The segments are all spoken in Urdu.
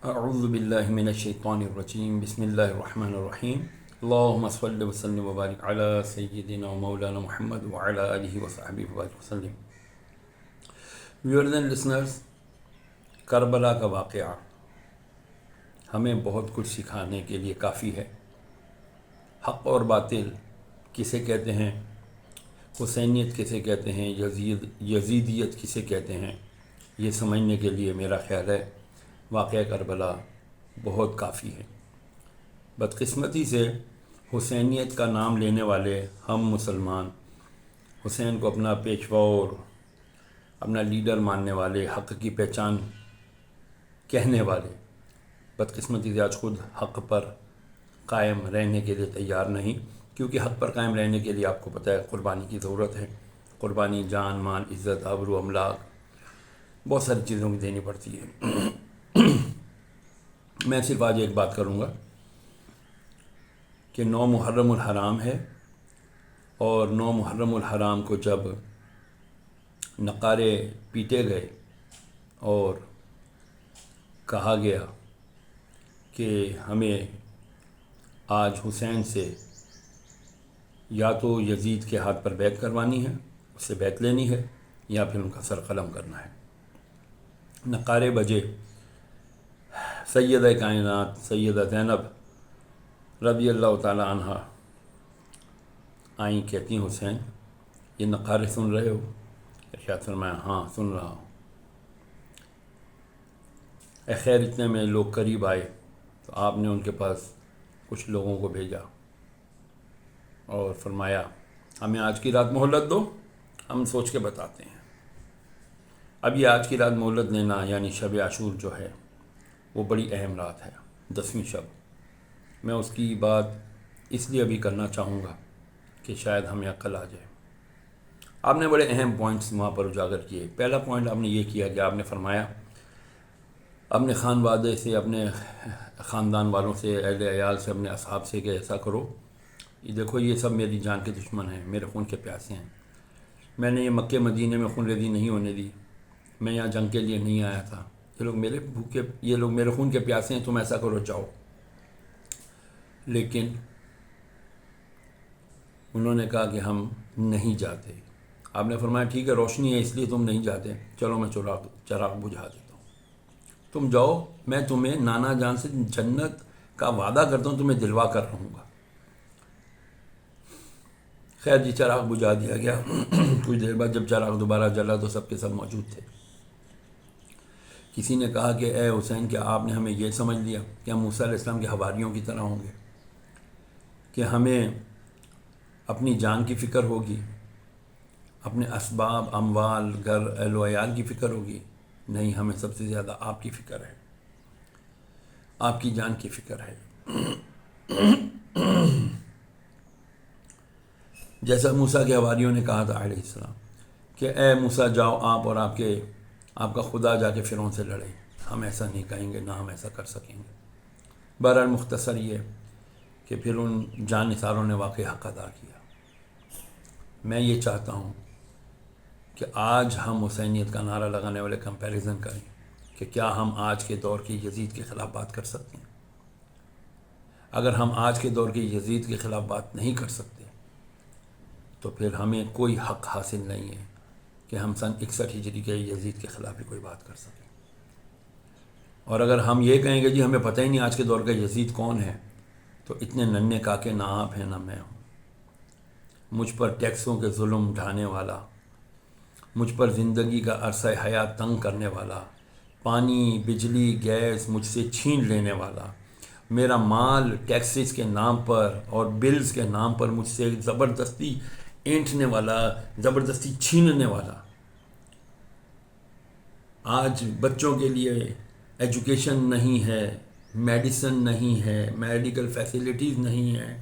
اعوذ باللہ من الشیطان الرجیم بسم اللہ الرحمن الرحیم اللہم صلی وسلم وبارک علی سیدنا و مولانا محمد وعلی آلہ وصحبہ وسلم۔ ویورز اینڈ لسنرز، کربلا کا واقعہ ہمیں بہت کچھ سکھانے کے لیے کافی ہے۔ حق اور باطل کسے کہتے ہیں، حسینیت کسے کہتے ہیں، یزیدیت کسے کہتے ہیں، یہ سمجھنے کے لیے میرا خیال ہے واقعہ کربلا بہت کافی ہے۔ بدقسمتی سے حسینیت کا نام لینے والے ہم مسلمان، حسین کو اپنا پیشوا اور اپنا لیڈر ماننے والے، حق کی پہچان کہنے والے، بدقسمتی سے آج خود حق پر قائم رہنے کے لیے تیار نہیں، کیونکہ حق پر قائم رہنے کے لیے آپ کو پتہ ہے قربانی کی ضرورت ہے۔ قربانی جان، مال، عزت، آبرو، املاک، بہت ساری چیزوں کی دینی پڑتی ہے۔ میں صرف آج ایک بات کروں گا کہ 9 محرم الحرام ہے، اور 9 محرم الحرام کو جب نقارے پیٹے گئے اور کہا گیا کہ ہمیں آج حسین سے یا تو یزید کے ہاتھ پر بیعت کروانی ہے، اس سے بیعت لینی ہے، یا پھر ان کا سر قلم کرنا ہے۔ نقارے بجے، سیدہ کائنات سیدہ زینب رضی اللہ تعالی عنہ آئیں، کہتی ہیں حسین یہ نقارے سن رہے ہو؟ ارشاد فرمایا ہاں سن رہا ہوں۔ خیر اتنے میں لوگ قریب آئے تو آپ نے ان کے پاس کچھ لوگوں کو بھیجا اور فرمایا ہمیں آج کی رات مہلت دو، ہم سوچ کے بتاتے ہیں۔ اب یہ آج کی رات مہلت لینا یعنی شب عاشور جو ہے وہ بڑی اہم رات ہے، 10ویں شب۔ میں اس کی بات اس لیے ابھی کرنا چاہوں گا کہ شاید ہمیں عقل آ جائے۔ آپ نے بڑے اہم پوائنٹس وہاں پر اجاگر کیے۔ پہلا پوائنٹ آپ نے یہ کیا کہ آپ نے فرمایا اپنے خانوادے سے، اپنے خاندان والوں سے، اہل عیال سے، اپنے اصحاب سے کہ ایسا کرو، یہ دیکھو یہ سب میری جان کے دشمن ہیں، میرے خون کے پیاسے ہیں، میں نے یہ مکہ مدینے میں خون ریزی نہیں ہونے دی، میں یہاں جنگ کے لیے نہیں آیا تھا، یہ لوگ میرے خون کے پیاسے ہیں، تم ایسا کرو جاؤ۔ لیکن انہوں نے کہا کہ ہم نہیں جاتے۔ آپ نے فرمایا ٹھیک ہے روشنی ہے اس لیے تم نہیں جاتے، چلو میں چراغ بجھا دیتا ہوں، تم جاؤ، میں تمہیں نانا جان سے جنت کا وعدہ کرتا ہوں، تمہیں دلوا کر رہوں گا۔ خیر جی چراغ بجھا دیا گیا۔ کچھ دیر بعد جب چراغ دوبارہ جلا تو سب کے سب موجود تھے۔ کسی نے کہا کہ اے حسین کیا آپ نے ہمیں یہ سمجھ لیا کہ ہم موسیٰ علیہ السلام کے حواریوں کی طرح ہوں گے، کہ ہمیں اپنی جان کی فکر ہوگی، اپنے اسباب، اموال، گھر، اہل و عیال کی فکر ہوگی؟ نہیں، ہمیں سب سے زیادہ آپ کی فکر ہے، آپ کی جان کی فکر ہے۔ جیسا موسیٰ کے حواریوں نے کہا تھا علیہ السلام کہ اے موسیٰ جاؤ آپ اور آپ کا خدا جا کے فرعون سے لڑے، ہم ایسا نہیں کہیں گے، نہ ہم ایسا کر سکیں گے۔ بہرحال مختصر یہ کہ پھر ان جان نثاروں نے واقعی حق ادا کیا۔ میں یہ چاہتا ہوں کہ آج ہم حسینیت کا نعرہ لگانے والے کمپیریزن کریں کہ کیا ہم آج کے دور کے یزید کے خلاف بات کر سکتے ہیں؟ اگر ہم آج کے دور کے یزید کے خلاف بات نہیں کر سکتے تو پھر ہمیں کوئی حق حاصل نہیں ہے کہ ہم سن 61 ہجری کے یزید کے خلاف بھی کوئی بات کر سکیں۔ اور اگر ہم یہ کہیں گے جی ہمیں پتہ ہی نہیں آج کے دور کا یزید کون ہے، تو اتنے ننھے کاکے نہ آپ ہیں نہ میں ہوں۔ مجھ پر ٹیکسوں کے ظلم ڈھانے والا، مجھ پر زندگی کا عرصہ حیات تنگ کرنے والا، پانی، بجلی، گیس مجھ سے چھین لینے والا، میرا مال ٹیکسز کے نام پر اور بلز کے نام پر مجھ سے زبردستی اینٹھنے والا، زبردستی چھیننے والا، آج بچوں کے لیے ایجوکیشن نہیں ہے، میڈیسن نہیں ہے، میڈیکل فیسلٹیز نہیں ہیں،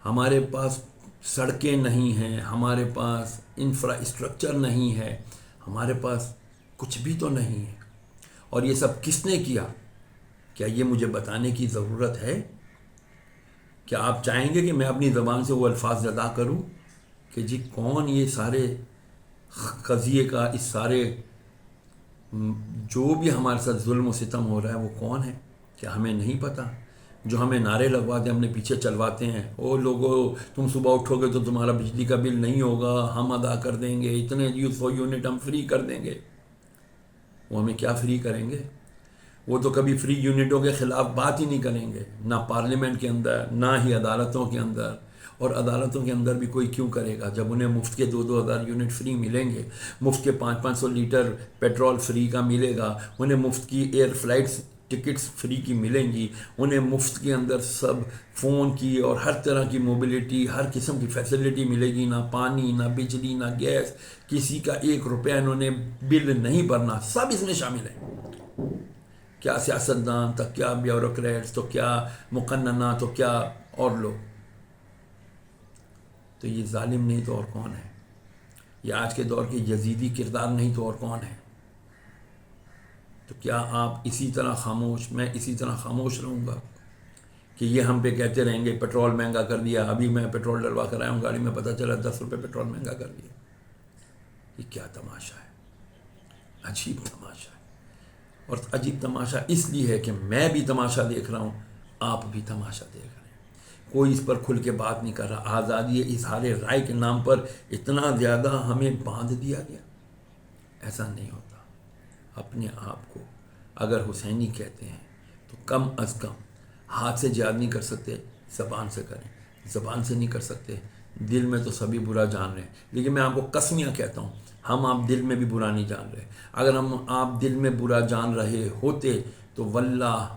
ہمارے پاس سڑکیں نہیں ہیں، ہمارے پاس انفراسٹرکچر نہیں ہے، ہمارے پاس کچھ بھی تو نہیں ہے، اور یہ سب کس نے کیا؟ کیا یہ مجھے بتانے کی ضرورت ہے؟ کیا آپ چاہیں گے کہ میں اپنی زبان سے وہ الفاظ ادا کروں کہ جی کون یہ سارے قضیے کا، اس سارے جو بھی ہمارے ساتھ ظلم و ستم ہو رہا ہے وہ کون ہے؟ کیا ہمیں نہیں پتہ؟ جو ہمیں نعرے لگواتے ہیں، اپنے پیچھے چلواتے ہیں، او لوگوں تم صبح اٹھو گے تو تمہارا بجلی کا بل نہیں ہوگا، ہم ادا کر دیں گے، اتنے 100 یونٹ ہم فری کر دیں گے. وہ ہمیں کیا فری کریں گے؟ وہ تو کبھی فری یونٹوں کے خلاف بات ہی نہیں کریں گے، نہ پارلیمنٹ کے اندر، نہ ہی عدالتوں کے اندر. اور عدالتوں کے اندر بھی کوئی کیوں کرے گا جب انہیں مفت کے 2,000 یونٹ فری ملیں گے، مفت کے 500 لیٹر پیٹرول فری کا ملے گا، انہیں مفت کی ایئر فلائٹس ٹکٹس فری کی ملیں گی، انہیں مفت کے اندر سب فون کی اور ہر طرح کی موبلٹی، ہر قسم کی فیسلٹی ملے گی، نہ پانی، نہ بجلی، نہ گیس، کسی کا 1 روپیہ انہوں نے بل نہیں بھرنا، سب اس میں شامل ہیں. کیا سیاستدان تو کیا بیوروکریٹس تو کیا مقننہ تو کیا اور لوگ. تو یہ ظالم نہیں تو اور کون ہے؟ یہ آج کے دور کے یزیدی کردار نہیں تو اور کون ہے؟ تو کیا آپ اسی طرح خاموش، میں اسی طرح خاموش رہوں گا کہ یہ ہم پہ کہتے رہیں گے پیٹرول مہنگا کر دیا؟ ابھی میں پیٹرول ڈلوا کر آیا ہوں گاڑی میں، پتہ چلا 10 روپے پیٹرول مہنگا کر دیا. یہ کیا تماشا ہے؟ عجیب تماشا ہے. اور عجیب تماشا اس لیے ہے کہ میں بھی تماشا دیکھ رہا ہوں، آپ بھی تماشا دیکھ رہے ہیں. کوئی اس پر کھل کے بات نہیں کر رہا. آزادی اظہار رائے کے نام پر اتنا زیادہ ہمیں باندھ دیا گیا. ایسا نہیں ہوتا. اپنے آپ کو اگر حسینی کہتے ہیں تو کم از کم ہاتھ سے جہاد نہیں کر سکتے، زبان سے کریں. زبان سے نہیں کر سکتے، دل میں تو سبھی برا جان رہے ہیں. لیکن میں آپ کو قسمیاں کہتا ہوں، ہم آپ دل میں بھی برا نہیں جان رہے. اگر ہم آپ دل میں برا جان رہے ہوتے تو واللہ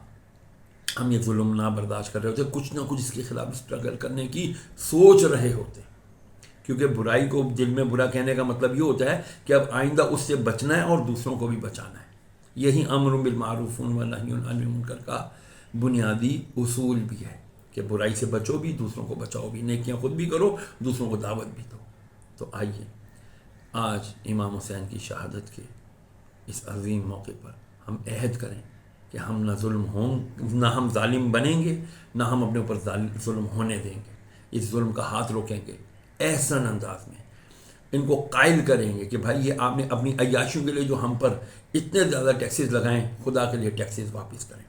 ہم یہ ظلم نہ برداشت کر رہے ہوتے، کچھ نہ کچھ اس کے خلاف اسٹرگل کرنے کی سوچ رہے ہوتے. کیونکہ برائی کو دل میں برا کہنے کا مطلب یہ ہوتا ہے کہ اب آئندہ اس سے بچنا ہے اور دوسروں کو بھی بچانا ہے. یہی امر بالمعروف و نہی عن المنکر کا بنیادی اصول بھی ہے کہ برائی سے بچو بھی، دوسروں کو بچاؤ بھی، نیکیاں خود بھی کرو، دوسروں کو دعوت بھی دو. تو آئیے آج امام حسین کی شہادت کے اس عظیم موقع پر ہم عہد کریں کہ ہم نہ ظلم نہ ہم ظالم بنیں گے، نہ ہم اپنے اوپر ظلم ہونے دیں گے. اس ظلم کا ہاتھ روکیں گے احسن انداز میں. ان کو قائل کریں گے کہ بھائی یہ آپ نے اپنی عیاشیوں کے لیے جو ہم پر اتنے زیادہ ٹیکسز لگائیں، خدا کے لیے ٹیکسز واپس کریں.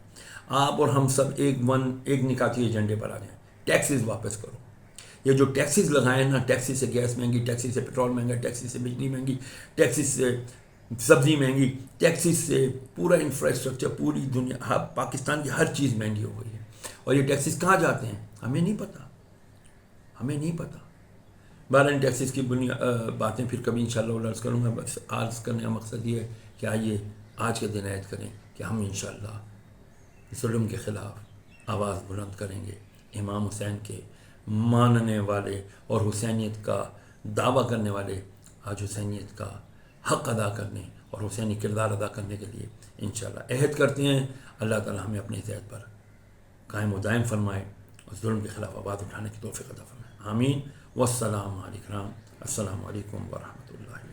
آپ اور ہم سب ایک نکاتی ایجنڈے پر آ جائیں. ٹیکسز واپس کرو. یہ جو ٹیکسز لگائیں نا، ٹیکسی سے گیس مہنگی، ٹیکسی سے پیٹرول مہنگا، ٹیکسی سے بجلی مہنگی، ٹیکسی سے سبزی مہنگی، ٹیکسی سے پورا انفراسٹرکچر، پوری دنیا، پاکستان کی ہر چیز مہنگی ہو گئی ہے. اور یہ ٹیکسز کہاں جاتے ہیں ہمیں نہیں پتہ، ہمیں نہیں پتہ. بہرحال ٹیکسز کی باتیں پھر کبھی انشاءاللہ عرض کروں گا. بس عرض کرنے کا مقصد یہ ہے کہ آئیے آج کے دن عہد کریں کہ ہم انشاءاللہ ظلم کے خلاف آواز بلند کریں گے. امام حسین کے ماننے والے اور حسینیت کا دعویٰ کرنے والے آج حسینیت کا حق ادا کرنے اور حسینی کردار ادا کرنے کے لیے انشاءاللہ عہد کرتے ہیں. اللہ تعالی ہمیں اپنے اس عہد پر قائم و دائم فرمائے اور ظلم کے خلاف آواز اٹھانے کی توفیق عطا فرمائے. آمین. والسلام علیکم. السلام علیکم ورحمۃ اللہ.